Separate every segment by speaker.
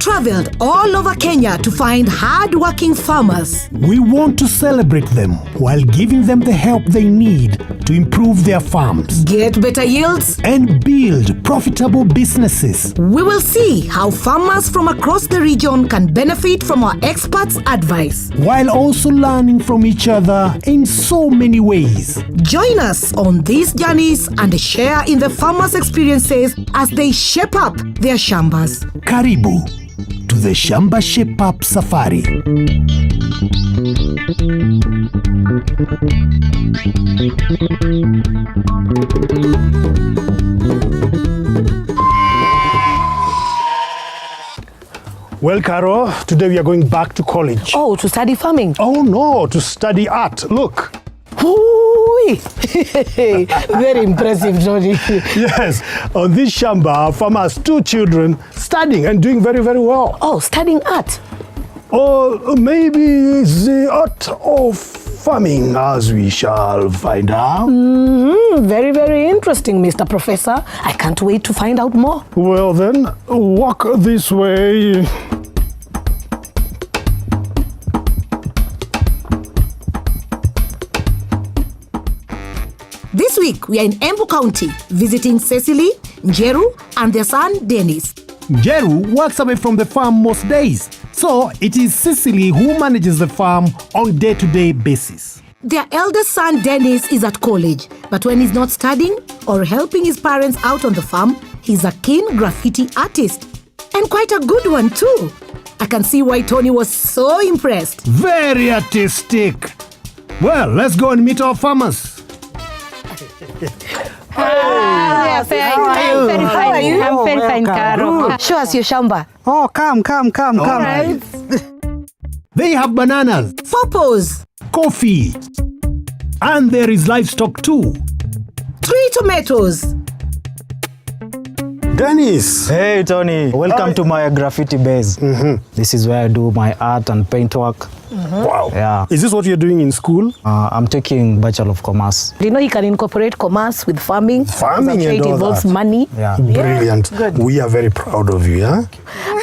Speaker 1: traveled all over Kenya to find hard-working farmers.
Speaker 2: We want to celebrate them while giving them the help they need to improve their farms,
Speaker 1: Get better yields.
Speaker 2: and build profitable businesses.
Speaker 1: We will see how farmers from across the region can benefit from our experts' advice.
Speaker 2: While also learning from each other in so many ways.
Speaker 1: Join us on these journeys and share in the farmers' experiences as they shape up their shambas.
Speaker 2: Karibu to the Shamba Shape Up Safari. Well, Caro, today we are going back to college.
Speaker 3: Oh, to study farming?
Speaker 2: Oh no, to study art. Look.
Speaker 3: Ooh, very impressive, Johnny.
Speaker 2: Yes, on this Shamba, our farmer has 2 children studying and doing very, very well.
Speaker 3: Oh, studying art?
Speaker 2: Or maybe it's the art of farming, as we shall find out.
Speaker 3: Very, very interesting, Mr. Professor. I can't wait to find out more.
Speaker 2: Well then, walk this way.
Speaker 1: This week, we are in Embu County, visiting Sicily, Njeru, and their son, Dennis.
Speaker 2: Njeru works away from the farm most days, so it is Sicily who manages the farm on day-to-day basis.
Speaker 1: Their eldest son, Dennis, is at college, but when he's not studying or helping his parents out on the farm, he's a keen graffiti artist. And quite a good one, too. I can see why Tony was so impressed.
Speaker 2: Very artistic. Well, let's go and meet our farmers.
Speaker 3: I'm very fine.
Speaker 4: I'm very fine, Caro.
Speaker 3: Show us your shamba.
Speaker 4: Oh, come.
Speaker 2: Right. They have bananas,
Speaker 1: Purpose,
Speaker 2: coffee, and there is livestock too.
Speaker 1: 3 tomatoes.
Speaker 2: Dennis!
Speaker 5: Hey Tony, welcome
Speaker 2: Hi.
Speaker 5: to my graffiti base. This is where I do my art and paint work.
Speaker 2: Wow.
Speaker 5: Yeah.
Speaker 2: Is this what you're doing in school?
Speaker 5: I'm taking Bachelor of Commerce.
Speaker 3: Do you know he can incorporate commerce with farming?
Speaker 2: Farming
Speaker 3: Because I'm sure
Speaker 2: and
Speaker 3: it
Speaker 2: all
Speaker 3: involves
Speaker 2: that.
Speaker 3: money.
Speaker 5: Yeah.
Speaker 2: Brilliant.
Speaker 3: good.
Speaker 2: We are very proud of you, yeah?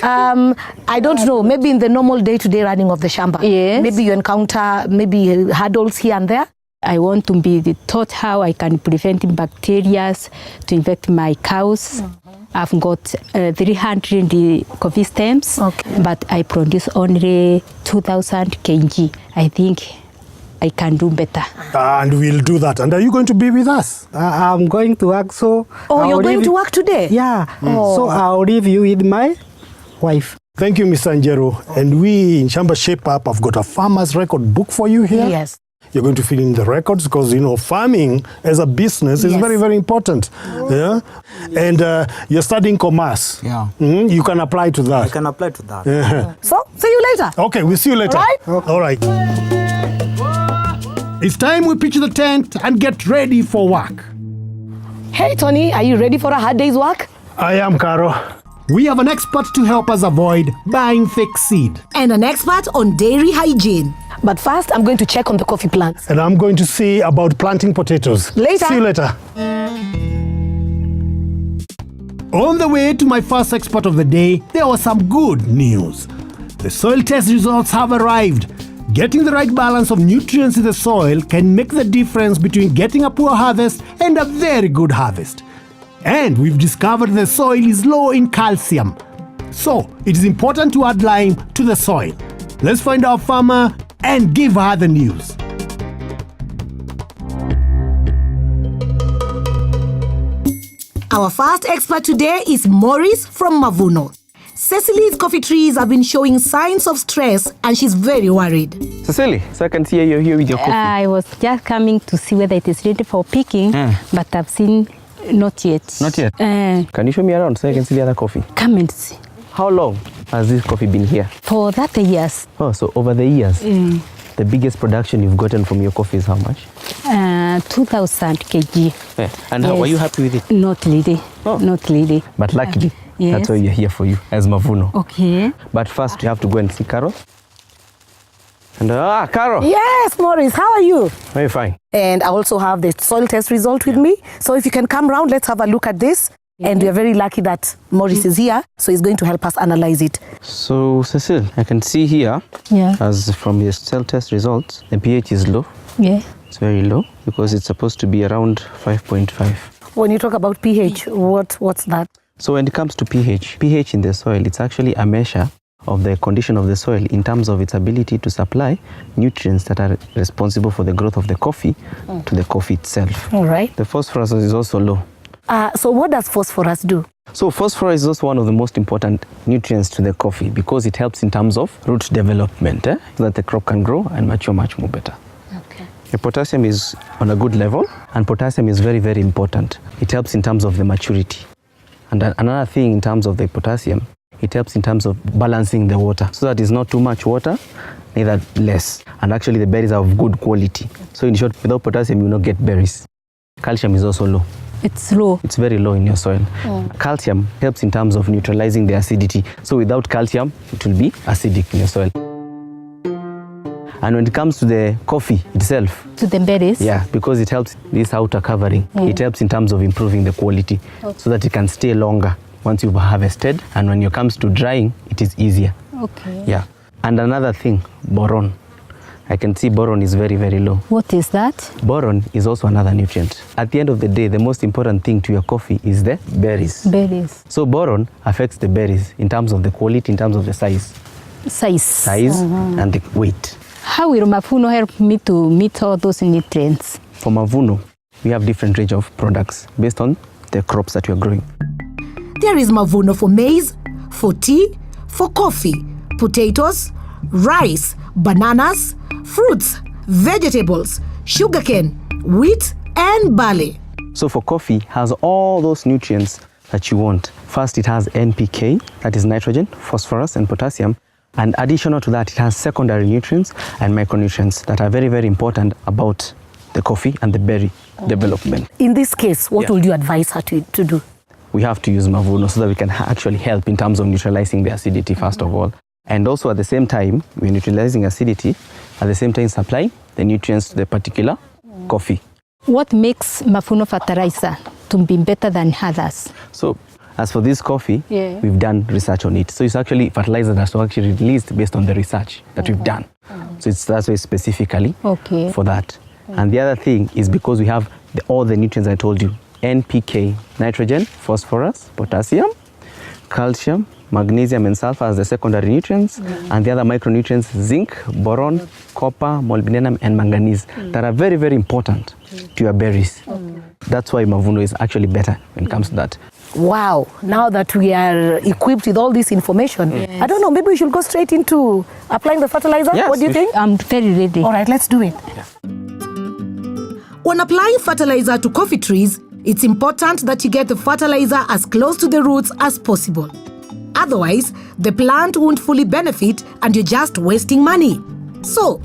Speaker 3: I don't know, maybe in the normal day-to-day running of the shamba.
Speaker 4: Yes.
Speaker 3: Maybe you encounter maybe hurdles here and there.
Speaker 4: I want to be taught how I can prevent bacteria to infect my cows. I've got 300 coffee stems, but I produce only 2,000 kg. I think I can do better.
Speaker 2: And we'll do that. And are you going to be with us?
Speaker 4: I'm going to work, so...
Speaker 3: Oh, you're going to work today?
Speaker 4: Yeah, so I'll leave you with my wife.
Speaker 2: Thank you, Mr. Njeru. And we in Shamba Shape Up have got a farmer's record book for you here.
Speaker 3: Yes.
Speaker 2: You're going to fill in the records because, you know, farming as a business is very, very important. Yeah? And you're studying commerce.
Speaker 5: Yeah.
Speaker 2: You can apply to that.
Speaker 5: I can apply to that.
Speaker 3: So, see you later.
Speaker 2: Okay, we'll see you later.
Speaker 3: All right.
Speaker 2: All right. It's time we pitch the tent and get ready for work.
Speaker 3: Hey, Tony, are you ready for a hard day's work?
Speaker 2: I am, Caro. We have an expert to help us avoid buying fake seed.
Speaker 1: And an expert on dairy hygiene.
Speaker 3: But first, I'm going to check on the coffee plants.
Speaker 2: And I'm going to see about planting potatoes.
Speaker 3: Later.
Speaker 2: See you later. On the way to my first expert of the day, there was some good news. The soil test results have arrived. Getting the right balance of nutrients in the soil can make the difference between getting a poor harvest and a very good harvest. And we've discovered the soil is low in calcium. So, it is important to add lime to the soil. Let's find our farmer and give her the news.
Speaker 1: Our first expert today is Maurice from Mavuno. Cecily's coffee trees have been showing signs of stress and she's very worried.
Speaker 6: Cecily, so I can see you're here with your coffee.
Speaker 4: I was just coming to see whether it is ready for picking, but I've seen not yet.
Speaker 6: Not yet? Can you show me around so I can see the other coffee?
Speaker 4: Come and see.
Speaker 6: How long has this coffee been here?
Speaker 4: For 30 years,
Speaker 6: Oh, so over the years, the biggest production you've gotten from your coffee is how much?
Speaker 4: 2,000 kg.
Speaker 6: Yeah. And how,
Speaker 4: Yes.
Speaker 6: are you happy with it?
Speaker 4: Not lady,
Speaker 6: Oh.
Speaker 4: not lady.
Speaker 6: But luckily,
Speaker 4: Yes.
Speaker 6: that's why you're here for you, as Mavuno.
Speaker 4: Okay.
Speaker 6: But first, you have to go and see Caro. And Caro,
Speaker 3: Yes, Maurice, how are you?
Speaker 6: very fine.
Speaker 3: And I also have the soil test result with me. So if you can come round, let's have a look at this. And we are very lucky that Maurice is here, so he's going to help us analyze it.
Speaker 6: So, Cecile, I can see here, as from your cell test results, the pH is low.
Speaker 4: Yeah.
Speaker 6: It's very low because it's supposed to be around 5.5.
Speaker 3: When you talk about pH, what's that?
Speaker 6: So when it comes to pH in the soil, it's actually a measure of the condition of the soil in terms of its ability to supply nutrients that are responsible for the growth of the coffee to the coffee itself.
Speaker 3: All right.
Speaker 6: The phosphorus is also low.
Speaker 3: So what does phosphorus do?
Speaker 6: So phosphorus is also one of the most important nutrients to the coffee because it helps in terms of root development, so that the crop can grow and mature much more better.
Speaker 3: Okay.
Speaker 6: The potassium is on a good level, and potassium is very, very important. It helps in terms of the maturity. And another thing in terms of the potassium, it helps in terms of balancing the water, so that it's not too much water, neither less. And actually the berries are of good quality. So in short, without potassium, you will not get berries. Calcium is also low.
Speaker 4: It's low.
Speaker 6: It's very low in your soil. Calcium helps in terms of neutralizing the acidity. So without calcium, it will be acidic in your soil. And when it comes to the coffee itself,
Speaker 4: To the berries?
Speaker 6: yeah, because it helps this outer covering, it helps in terms of improving the quality so that it can stay longer once you've harvested. And when it comes to drying, it is easier.
Speaker 4: Okay.
Speaker 6: Yeah. And another thing, boron. I can see boron is very, very low.
Speaker 4: What is that?
Speaker 6: Boron is also another nutrient. At the end of the day, the most important thing to your coffee is the berries.
Speaker 4: Berries.
Speaker 6: So boron affects the berries in terms of the quality, in terms of the size.
Speaker 4: Size.
Speaker 6: And the weight.
Speaker 4: How will Mavuno help me to meet all those nutrients?
Speaker 6: For Mavuno, we have different range of products based on the crops that you're growing.
Speaker 1: There is Mavuno for maize, for tea, for coffee, potatoes, rice, bananas, fruits, vegetables, sugarcane, wheat, and barley.
Speaker 6: So for coffee, it has all those nutrients that you want. First, it has NPK, that is nitrogen, phosphorus, and potassium. And additional to that, it has secondary nutrients and micronutrients that are very, very important about the coffee and the berry development.
Speaker 3: In this case, what would you advise her to do?
Speaker 6: We have to use Mavuno so that we can actually help in terms of neutralizing the acidity, first of all. And also at the same time, we're neutralizing acidity, at the same time supplying the nutrients to the particular coffee.
Speaker 4: What makes Mavuno fertilizer to be better than others?
Speaker 6: So as for this coffee, we've done research on it. So it's actually fertilizer that's actually released based on the research that we've done. So that's why specifically for that. And the other thing is because we have all the nutrients I told you, NPK, nitrogen, phosphorus, potassium, calcium, magnesium and sulfur as the secondary nutrients, and the other micronutrients, zinc, boron, copper, molybdenum and manganese that are very, very important to your berries. That's why Mavuno is actually better when it comes to that.
Speaker 3: Wow, now that we are equipped with all this information, I don't know, maybe we should go straight into applying the fertilizer?
Speaker 6: Yes,
Speaker 3: what do you think?
Speaker 4: I'm very ready.
Speaker 3: All right, let's do it.
Speaker 1: When applying fertilizer to coffee trees, it's important that you get the fertilizer as close to the roots as possible. Otherwise, the plant won't fully benefit and you're just wasting money. So,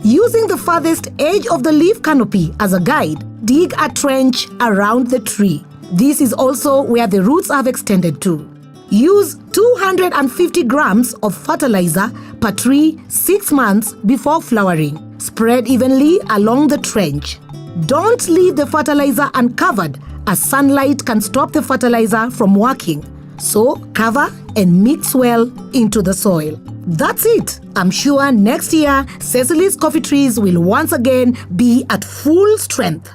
Speaker 1: using the farthest edge of the leaf canopy as a guide, dig a trench around the tree. This is also where the roots have extended to. Use 250 grams of fertilizer per tree 6 months before flowering. Spread evenly along the trench. Don't leave the fertilizer uncovered, as sunlight can stop the fertilizer from working. So cover and mix well into the soil. That's it. I'm sure next year, Cecily's coffee trees will once again be at full strength.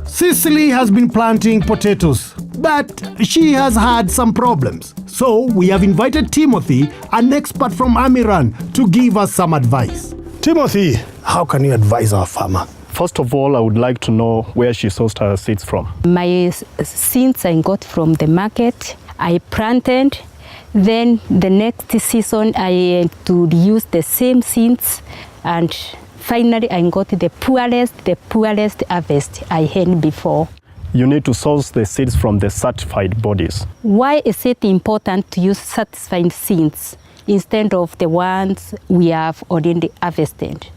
Speaker 2: Sicily has been planting potatoes, but she has had some problems. So we have invited Timothy, an expert from Amiran, to give us some advice. Timothy, how can you advise our farmer?
Speaker 7: First of all, I would like to know where she sourced her seeds from.
Speaker 4: My seeds I got from the market. I planted. Then the next season I had to use the same seeds, and finally I got the poorest harvest I had before.
Speaker 7: You need to source the seeds from the certified bodies.
Speaker 4: Why is it important to use certified seeds instead of the ones we have already harvested?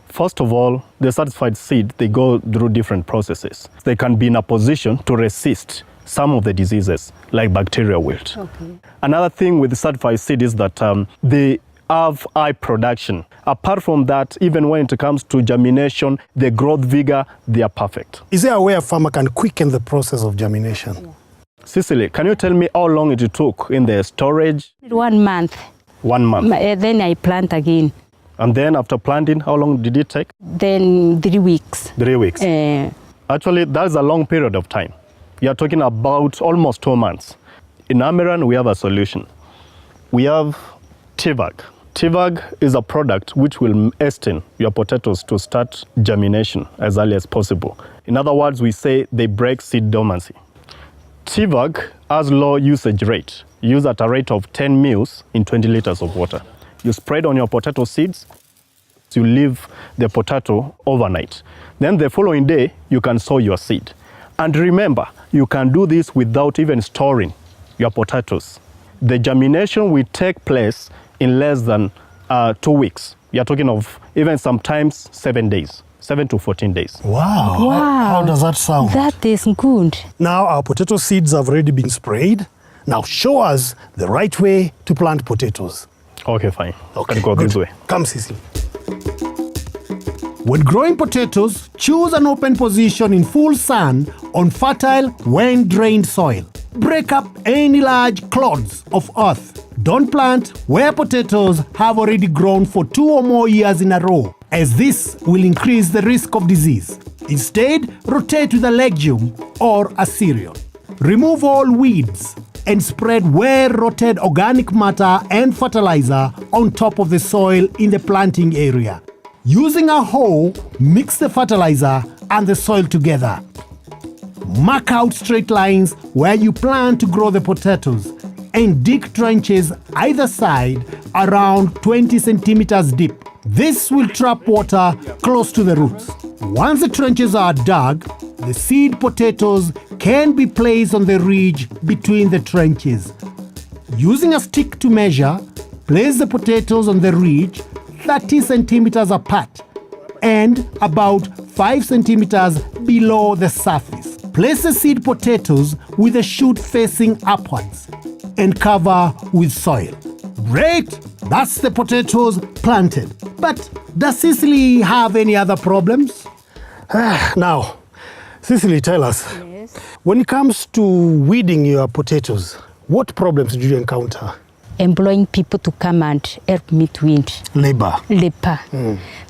Speaker 7: First of all, the certified seed, they go through different processes. They can be in a position to resist some of the diseases like bacterial wilt. Another thing with the certified seed is that they have high production. Apart from that, even when it comes to germination, the growth vigor, they are perfect.
Speaker 2: Is there a way a farmer can quicken the process of germination?
Speaker 7: Cicely, can you tell me how long it took in the storage?
Speaker 4: 1 month.
Speaker 7: 1 month.
Speaker 4: Then I plant again.
Speaker 7: And then after planting, how long did it take?
Speaker 4: Then 3 weeks.
Speaker 7: 3 weeks. Actually, that's a long period of time. You are talking about almost 2 months. In Amiran, we have a solution. We have TVAG. TVAG is a product which will hasten your potatoes to start germination as early as possible. In other words, we say they break seed dormancy. TVAG has low usage rate, used at a rate of 10 mils in 20 liters of water. You spread on your potato seeds, you leave the potato overnight. Then the following day, you can sow your seed. And remember, you can do this without even storing your potatoes. The germination will take place in less than 2 weeks. You are talking of even sometimes 7 days, 7 to 14 days.
Speaker 2: Wow. How does that sound?
Speaker 4: That is good.
Speaker 2: Now our potato seeds have already been sprayed. Now show us the right way to plant potatoes.
Speaker 7: Okay, fine.
Speaker 2: Okay,
Speaker 7: Can go
Speaker 2: good.
Speaker 7: this way.
Speaker 2: Come, Cecily. When growing potatoes, choose an open position in full sun on fertile, wind-drained soil. Break up any large clods of earth. Don't plant where potatoes have already grown for 2 or more years in a row, as this will increase the risk of disease. Instead, rotate with a legume or a cereal. Remove all weeds and spread well-rotted organic matter and fertilizer on top of the soil in the planting area. Using a hoe, mix the fertilizer and the soil together. Mark out straight lines where you plan to grow the potatoes and dig trenches either side around 20 centimeters deep. This will trap water close to the roots. Once the trenches are dug, the seed potatoes can be placed on the ridge between the trenches. Using a stick to measure, place the potatoes on the ridge 30 centimeters apart and about 5 centimeters below the surface. Place the seed potatoes with the shoot facing upwards and cover with soil. Great! That's the potatoes planted. But does Cecily have any other problems? Now, Cecily, tell us.
Speaker 4: Yes.
Speaker 2: When it comes to weeding your potatoes, what problems do you encounter?
Speaker 4: Employing people to come and help me to weed.
Speaker 2: Labor.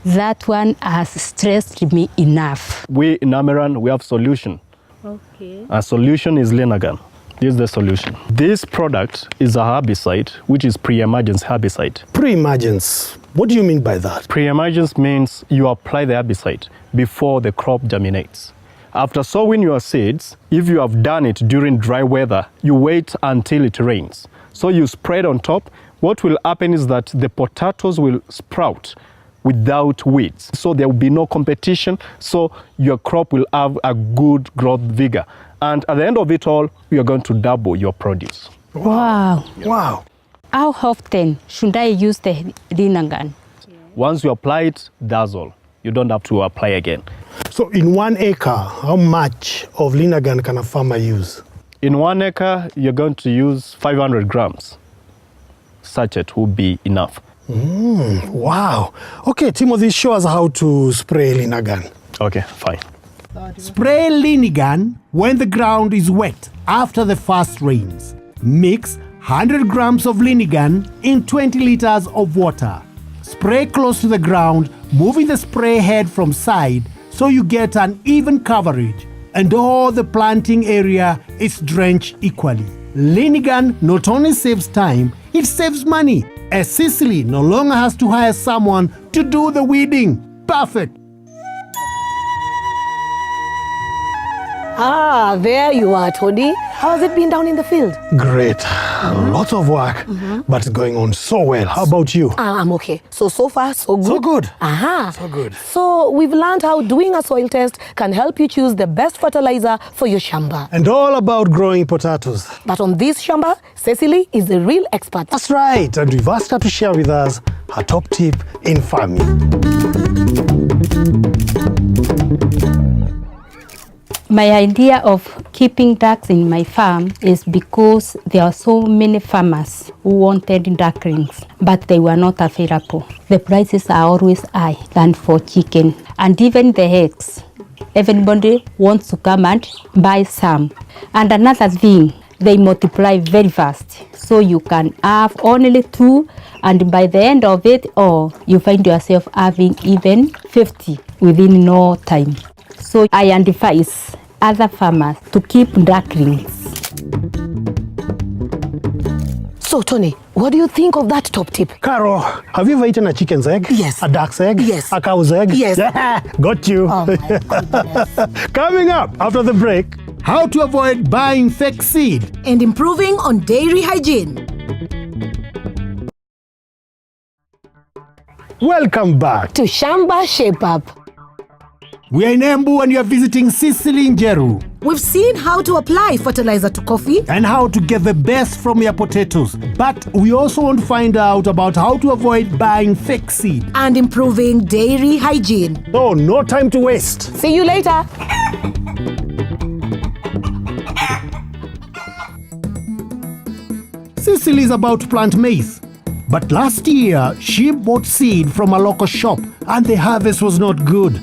Speaker 4: That one has stressed me enough.
Speaker 7: We in Amiran, we have solution.
Speaker 4: Okay.
Speaker 7: Our solution is Linagan. This is the solution. This product is a herbicide, which is pre-emergence herbicide.
Speaker 2: Pre-emergence. What do you mean by that?
Speaker 7: Pre-emergence means you apply the herbicide before the crop germinates. After sowing your seeds, if you have done it during dry weather, you wait until it rains. So you spread on top. What will happen is that the potatoes will sprout without weeds. So there will be no competition. So your crop will have a good growth vigor. And at the end of it all, you are going to double your produce.
Speaker 4: Wow.
Speaker 2: Wow.
Speaker 4: How often should I use the Linagan?
Speaker 7: Once you apply it, that's all. You don't have to apply again.
Speaker 2: So in 1 acre, how much of Linagan can a farmer use?
Speaker 7: In 1 acre, you're going to use 500 grams. Sachet will be enough.
Speaker 2: Wow. Okay, Timothy, show us how to spray Linagan.
Speaker 7: Okay, fine.
Speaker 2: Spray Linagan when the ground is wet after the first rains. Mix 100 grams of Linagan in 20 liters of water. Spray close to the ground, moving the spray head from side so you get an even coverage and all the planting area is drenched equally. Linagan not only saves time, it saves money, as Cecily no longer has to hire someone to do the weeding. Perfect.
Speaker 3: Ah, there you are, Tony. How has it been down in the field?
Speaker 2: Great. Lots of work, but it's going on so well. How about you?
Speaker 3: I'm okay. So far, so good.
Speaker 2: So good.
Speaker 3: Aha.
Speaker 2: So good.
Speaker 3: So we've learned how doing a soil test can help you choose the best fertilizer for your Shamba.
Speaker 2: And all about growing potatoes.
Speaker 3: But on this Shamba, Cecily is the real expert.
Speaker 2: That's right. And we've asked her to share with us her top tip in farming.
Speaker 4: My idea of keeping ducks in my farm is because there are so many farmers who wanted ducklings, but they were not available. The prices are always high than for chicken. And even the eggs, everybody wants to come and buy some. And another thing, they multiply very fast. So you can have only 2, and by the end of it, you find yourself having even 50 within no time. So I advise other farmers to keep ducklings.
Speaker 3: So, Tony, what do you think of that top tip?
Speaker 2: Carol, have you ever eaten a chicken's egg?
Speaker 3: Yes.
Speaker 2: A duck's egg?
Speaker 3: Yes.
Speaker 2: A cow's egg?
Speaker 3: Yes.
Speaker 2: Yeah, got you.
Speaker 3: Oh, my goodness.
Speaker 2: Coming up after the break, how to avoid buying fake seed.
Speaker 1: And improving on dairy hygiene.
Speaker 2: Welcome back.
Speaker 3: To Shamba Shape Up.
Speaker 2: We are in Embu and you are visiting Sicily and Njeru.
Speaker 1: We've seen how to apply fertilizer to coffee
Speaker 2: And how to get the best from your potatoes. But we also want to find out about how to avoid buying fake seed.
Speaker 1: and improving dairy hygiene.
Speaker 2: So, no time to waste.
Speaker 3: See you later.
Speaker 2: Sicily is about to plant maize. But last year, she bought seed from a local shop and the harvest was not good.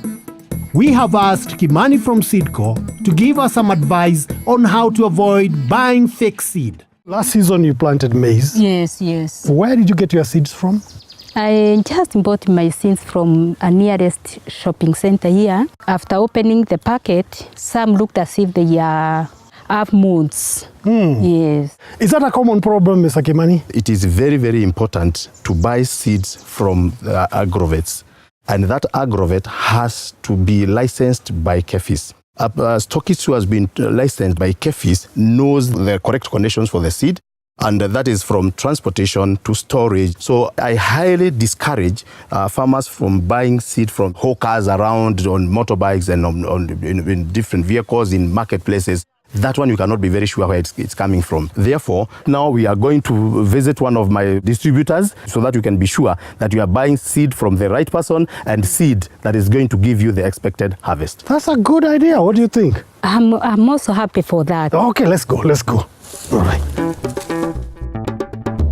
Speaker 2: We have asked Kimani from Seedco to give us some advice on how to avoid buying fake seed. Last season you planted maize.
Speaker 4: Yes.
Speaker 2: Where did you get your seeds from?
Speaker 4: I just bought my seeds from a nearest shopping center here. After opening the packet, some looked as if they have molds. Yes.
Speaker 2: Is that a common problem, Mr. Kimani?
Speaker 8: It is very, very important to buy seeds from agrovets. And that agrovet has to be licensed by KEFIS. A stockist who has been licensed by KEFIS knows the correct conditions for the seed, and that is from transportation to storage. So I highly discourage farmers from buying seed from hawkers around on motorbikes and in different vehicles in marketplaces. That one you cannot be very sure where it's coming from. Therefore, now we are going to visit one of my distributors so that you can be sure that you are buying seed from the right person and seed that is going to give you the expected harvest.
Speaker 2: That's a good idea. What do you think?
Speaker 4: I'm also happy for that.
Speaker 2: Okay, let's go. All right.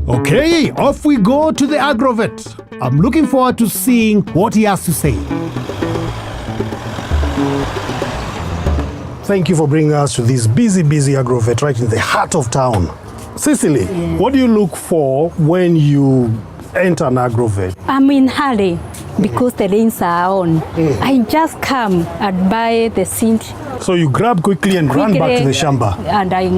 Speaker 2: Okay, off we go to the agrovet. I'm looking forward to seeing what he has to say. Thank you for bringing us to this busy agrovet right in the heart of town. Cicely, what do you look for when you enter an agrovet?
Speaker 4: I'm in hurry because the rains are on. I just come and buy the seed.
Speaker 2: So you grab quickly and run back to the Shamba.
Speaker 4: And I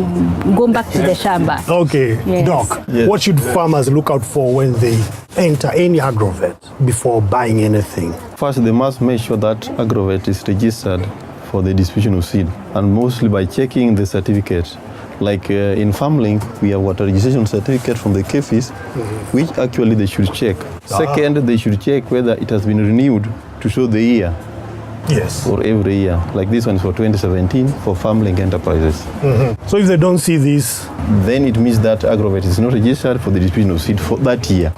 Speaker 4: go back to the Shamba.
Speaker 2: Okay,
Speaker 4: Yes.
Speaker 2: Doc, what should farmers look out for when they enter any agrovet before buying anything?
Speaker 9: First, they must make sure that agrovet is registered for the distribution of seed, and mostly by checking the certificate. Like in FarmLink, we have water registration certificate from the KEFIS, which actually they should check. Second, they should check whether it has been renewed to show the year.
Speaker 2: Yes.
Speaker 9: For every year. Like this one is for 2017 for FarmLink enterprises.
Speaker 2: So if they don't see this,
Speaker 9: then it means that agrovet is not registered for the distribution of seed for that year.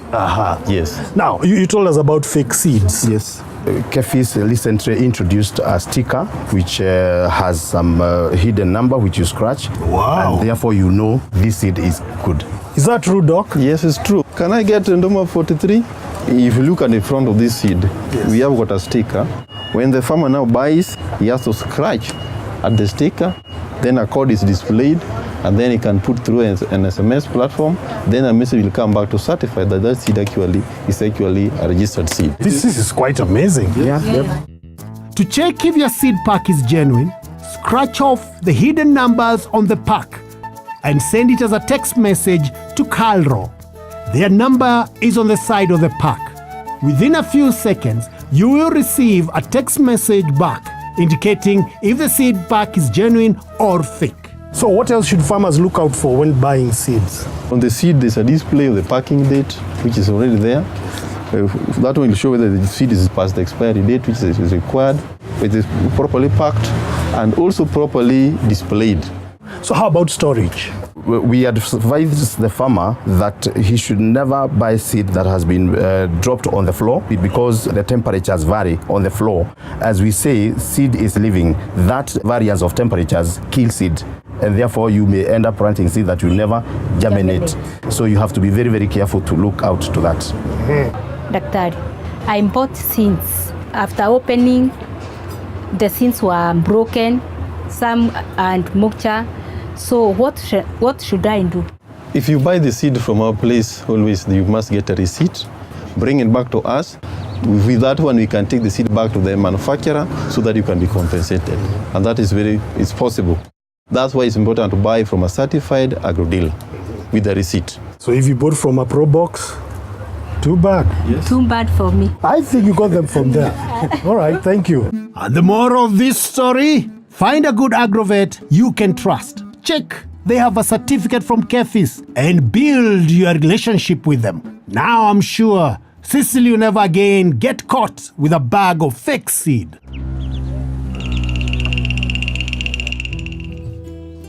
Speaker 9: Yes.
Speaker 2: Now, you told us about fake seeds.
Speaker 8: Yes. KEFIS recently introduced a sticker which has some hidden number which you scratch.
Speaker 2: Wow.
Speaker 8: And therefore you know this seed is good.
Speaker 2: Is that true, Doc?
Speaker 9: Yes, it's true. Can I get number 43? If you look at the front of this seed, we have got a sticker. When the farmer now buys, he has to scratch at the sticker, then a code is displayed, and then he can put through an SMS platform, then a message will come back to certify that that seed is actually a registered seed.
Speaker 2: This is quite amazing. To check if your seed pack is genuine, scratch off the hidden numbers on the pack and send it as a text message to Calro. Their number is on the side of the pack. Within a few seconds, you will receive a text message back indicating if the seed pack is genuine or fake. So what else should farmers look out for when buying seeds?
Speaker 9: On the seed, there's a display of the packing date, which is already there. That will show whether the seed is past the expiry date, which is required, it is properly packed, and also properly displayed.
Speaker 2: So how about storage?
Speaker 8: We advise the farmer that he should never buy seed that has been dropped on the floor because the temperatures vary on the floor. As we say, seed is living. That variance of temperatures kills seed. And therefore you may end up planting seed that will never germinate. So you have to be very, very careful to look out to that.
Speaker 4: Doctor, I bought seeds. After opening, the seeds were broken, some and moisture. So what should I do?
Speaker 9: If you buy the seed from our place, always you must get a receipt, bring it back to us. With that one, we can take the seed back to the manufacturer so that you can be compensated. And that is it's possible. That's why it's important to buy from a certified agro dealer with a receipt.
Speaker 2: So if you bought from a pro box, too bad.
Speaker 9: Yes.
Speaker 4: Too bad for me.
Speaker 2: I think you got them from there. All right, thank you. And the moral of this story, find a good agrovet you can trust. Check they have a certificate from KEFIS and build your relationship with them. Now I'm sure Sicily will never again get caught with a bag of fake seed.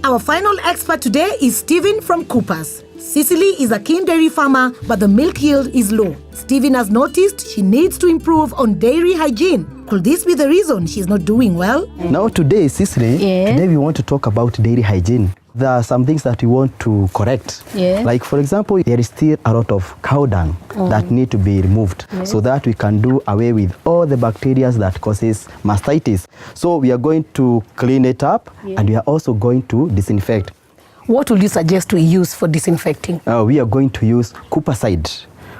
Speaker 1: Our final expert today is Stephen from Coopers. Sicily is a keen dairy farmer, but the milk yield is low. Stephen has noticed she needs to improve on dairy hygiene. Could this be the reason she's not doing well?
Speaker 10: Now today, Sicily, today we want to talk about dairy hygiene. There are some things that we want to correct. Like for example, there is still a lot of cow dung that need to be removed so that we can do away with all the bacteria that causes mastitis. So we are going to clean it up and we are also going to disinfect.
Speaker 3: What would you suggest we use for disinfecting?
Speaker 10: We are going to use Coopercide.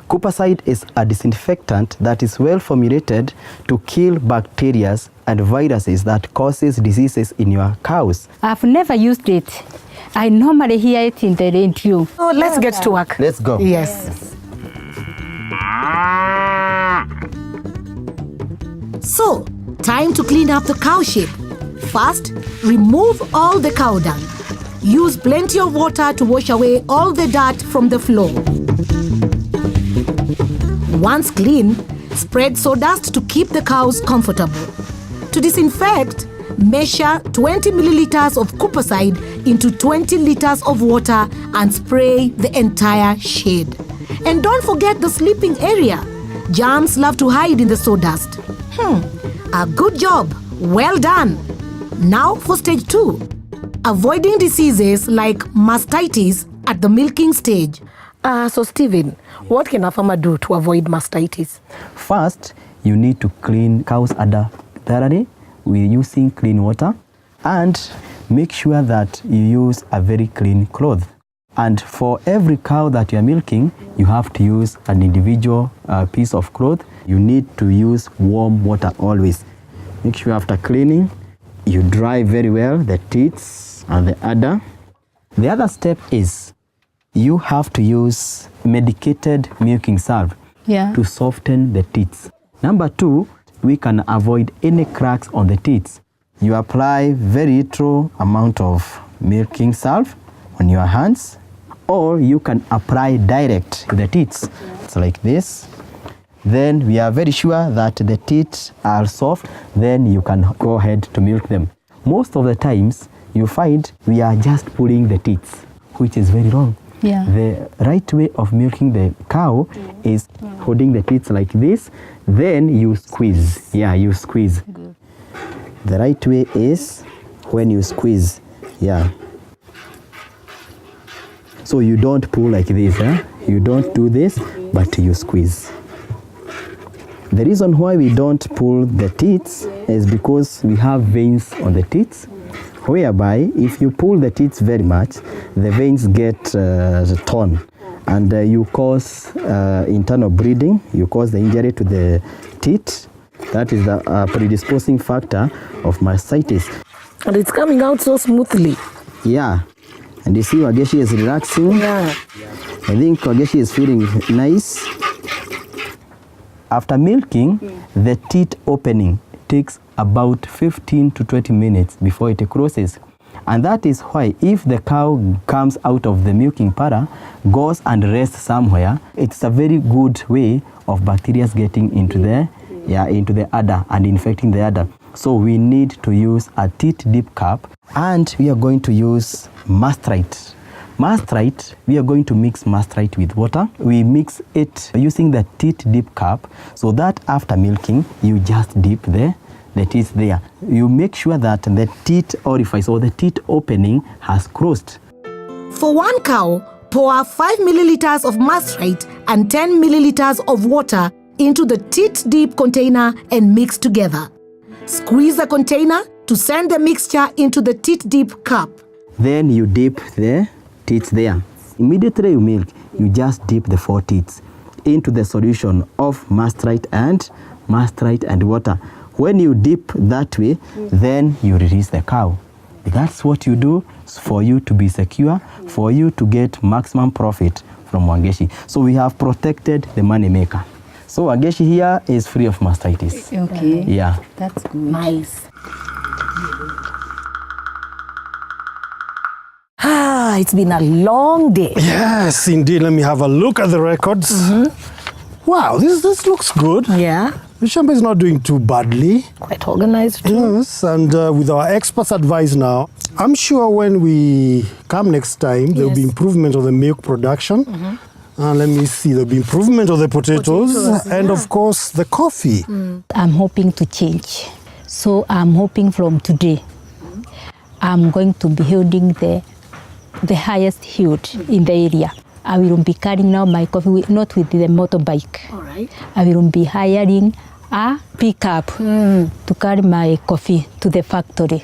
Speaker 10: Coopercide is a disinfectant that is well formulated to kill bacteria and viruses that causes diseases in your cows.
Speaker 4: I've never used it. I normally hear it in the radio.
Speaker 3: Oh, let's get to work.
Speaker 10: Let's go.
Speaker 3: Yes.
Speaker 1: So, time to clean up the cow shit. First, remove all the cow dung. Use plenty of water to wash away all the dirt from the floor. Once clean, spread sawdust to keep the cows comfortable. To disinfect, measure 20 milliliters of Coopercide into 20 liters of water and spray the entire shed. And don't forget the sleeping area. Germs love to hide in the sawdust. A good job. Well done. Now for stage 2. Avoiding diseases like mastitis at the milking stage.
Speaker 3: So Stephen, what can a farmer do to avoid mastitis?
Speaker 10: First, you need to clean cow's udder thoroughly with using clean water and make sure that you use a very clean cloth. And for every cow that you are milking, you have to use an individual piece of cloth. You need to use warm water always. Make sure after cleaning, you dry very well the teats and the udder. The other step is you have to use medicated milking salve to soften the teats. Number 2, we can avoid any cracks on the teats. You apply very little amount of milking salve on your hands, or you can apply direct to the teats. So like this. Then we are very sure that the teats are soft, then you can go ahead to milk them. Most of the times, you find we are just pulling the teats, which is very wrong. The right way of milking the cow is holding the teats like this, then you squeeze. You squeeze. Good. The right way is when you squeeze. So you don't pull like this. You don't do this, but you squeeze. The reason why we don't pull the teats is because we have veins on the teats, whereby if you pull the teats very much, the veins get torn and you cause internal bleeding, you cause the injury to the teat. That is the predisposing factor of mastitis.
Speaker 3: And it's coming out so smoothly.
Speaker 10: And you see Wageshi is relaxing. I think Wageshi is feeling nice. After milking, the teat opening takes about 15 to 20 minutes before it closes. And that is why if the cow comes out of the milking para, goes and rests somewhere, it's a very good way of bacteria getting into the udder and infecting the udder. So we need to use a teat dip cap And we are going to use mastrite. Mastrite, we are going to mix mastrite with water. We mix it using the teat dip cup so that after milking, you just dip the teat there. You make sure that the teat orifice or the teat opening has closed.
Speaker 1: For 1 cow, pour 5 milliliters of mastrite and 10 milliliters of water into the teat dip container and mix together. Squeeze the container to send the mixture into the teat dip cup.
Speaker 10: Then you dip the teats there. Immediately you milk, you just dip the 4 teats into the solution of mastrite and water. When you dip that way, then you release the cow. That's what you do for you to be secure, for you to get maximum profit from Wangeshi. So we have protected the money maker. So Wangeshi here is free of mastitis.
Speaker 4: Okay.
Speaker 10: Yeah.
Speaker 4: That's good.
Speaker 3: Nice. It's been a long day.
Speaker 2: Yes, indeed. Let me have a look at the records. Wow, this looks good.
Speaker 3: Yeah.
Speaker 2: The Shamba is not doing too badly.
Speaker 3: Quite organized too.
Speaker 2: Yes, and with our experts' advice now, I'm sure when we come next time, there will be improvement of the milk production. Let me see, there will be improvement of the potatoes and, of course, the coffee.
Speaker 4: I'm hoping to change. So I'm hoping from today, I'm going to be holding the highest yield in the area. I will be carrying now my coffee, not with the motorbike.
Speaker 3: All right.
Speaker 4: I will be hiring a pickup to carry my coffee to the factory.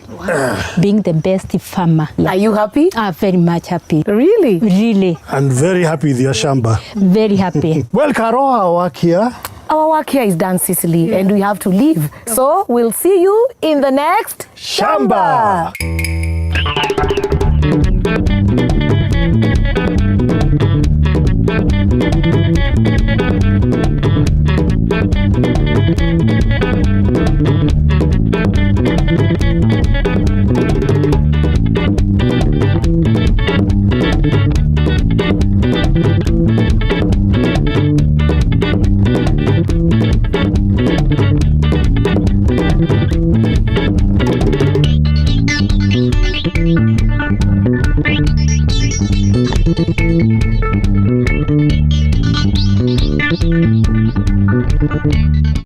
Speaker 4: Being the best farmer. Yeah.
Speaker 3: Are you happy?
Speaker 4: I'm very much happy.
Speaker 3: Really?
Speaker 4: Really.
Speaker 2: And very happy with your Shamba.
Speaker 4: Very happy.
Speaker 2: Well, Caro, our work here.
Speaker 3: Our work here is done, Sicily, and we have to leave. So we'll see you in the next
Speaker 2: Shamba.